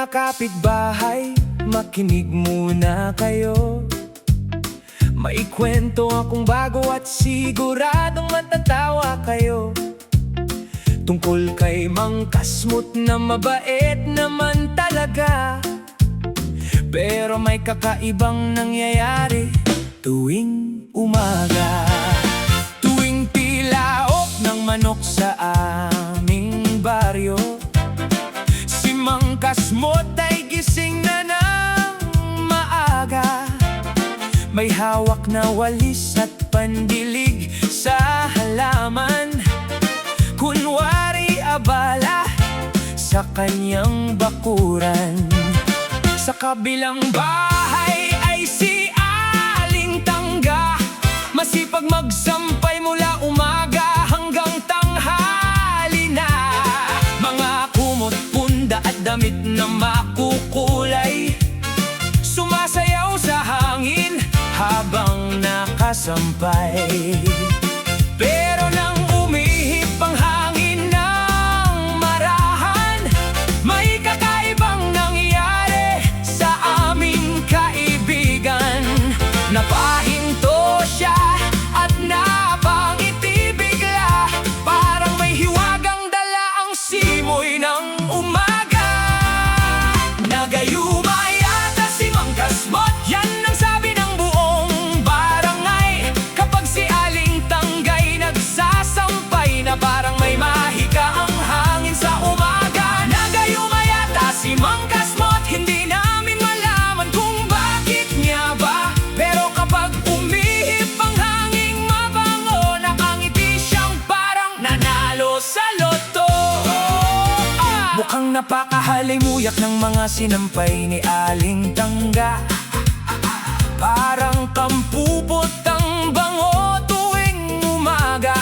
kapitbahay, makinig muna kayo. Maikwento akong bago at siguradong matatawa kayo. Tungkol kay Mang Kasmot na mabait naman talaga, pero may kakaibang nangyayari tuwing umaga. Tuwing tilaok ng manok sa aming baryo, si Mang Kasmot ay gising na ng maaga. May hawak na walis at pandilig sa halaman, kunwari abala sa kanyang bakuran. Sa kabilang bahay ay si Aling Tangga, masipag magsampay mula umaga hanggang tanghali na. Mga kumot, punda at damit na makukulay, sumasayaw sa hangin habang nakasampay. Pero nang umihip ang hangin ng marahan, may kakaibang nangyari sa aming kaibigan. Napahinto siya at napangiti bigla, parang may hiwagang dala ang simoy ng umaga. Nagayuma yata si Mang Kasmot, yan ang sabi ng buong barangay, kapag si Aling Tanggay nagsasampay na parang may mahika ang hangin sa umaga. Nagayuma yata si Mang Kasmot, hindi namin malaman kung bakit niya ba, pero kapag umihip ang hangin mabango, nakangiti siyang parang nanalo sa loto. Mukhang napakahalimuyak ng mga sinampay ni Aling Tangga, parang kampupot ang bango tuwing umaga.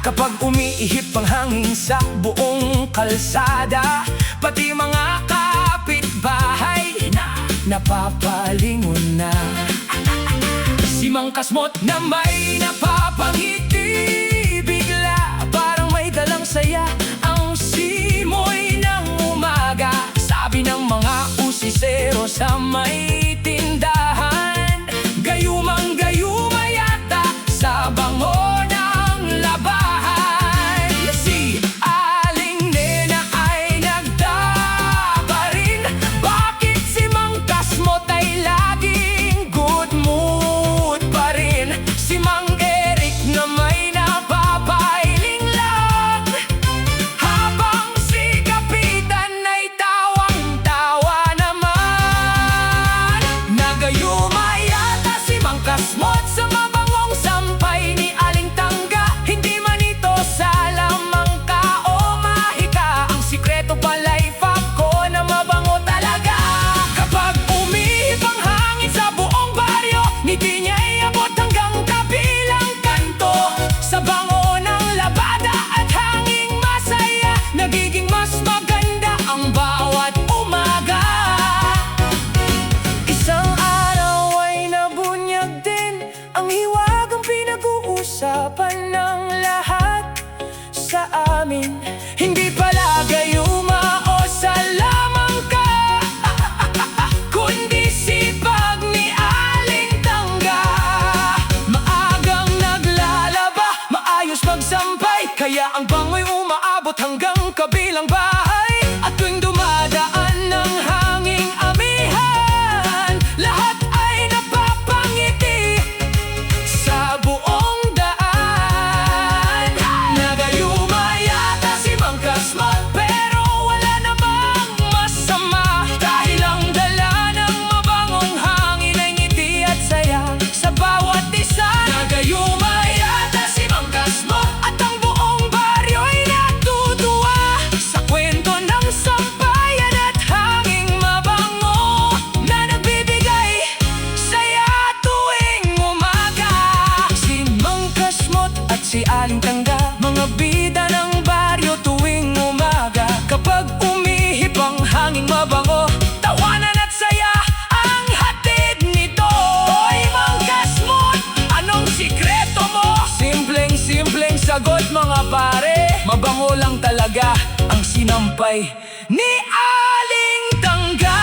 Kapag umiihip ang hangin sa buong kalsada, pati mga kapitbahay napapalingon na. Si Mang Kasmot na may napapangiti bigla, parang may dalang saya ang simoy ng umaga. Sabi ng mga usisero sa may tindahan, gayumang-gayuma yata sa bango ng labahan. Si Aling Nena ay nagtaka rin, bakit si Mang Kasmot ay laging good mood pa rin. Si Mang Eric na may napapailing lang, habang si Kapitan ay tawang-tawa naman. Nagayuma yata si Mang Kasmot sa mabangong sampay ni Aling Tangga, hindi man ito sa lamang ka o mahika, ang sikreto pala'y fact ko na mabango talaga. Kapag umihip ang hangin sa buong baryo, ngiti niya'y abot hanggang kabilang kanto. Sa bango ng labada at hanging masaya, nagiging mas maganda ang bawat umaga. Isang araw ay nabunyag din ang hiwagang pinag-uusapan ng lahat sa amin. Hindi pala gayuma o salamang ka, kundi sipag ni Aling Tangga. Maagang naglalaba, maayos magsampay, kaya ang bango'y umaabot hanggang kabilang bahay. At tuwing dumadaan ng hanging amihan, lahat ay napapangiti sa buong daan. Nagayuma yata si Mang Kasmot, pero wala namang masama, dahil ang dala ng mabangong hangin ay ngiti at saya sa bawat isa. Nagayuma yata si Mang Kasmot, at ang buong baryo ay natutuwa sa kwento ng sampayan at hanging mabango na nagbibigay saya tuwing umaga. Si Mang Kasmot at si Aling Tangga, mga bida ng baryo tuwing umaga. Kapag umihip ang hanging mabango, tawanan at saya ang hatid nito. Oy Mang Kasmot, anong sikreto mo? Simpleng sagot mga pare, mabango lang talaga ang sinampay ni Aling Tangga.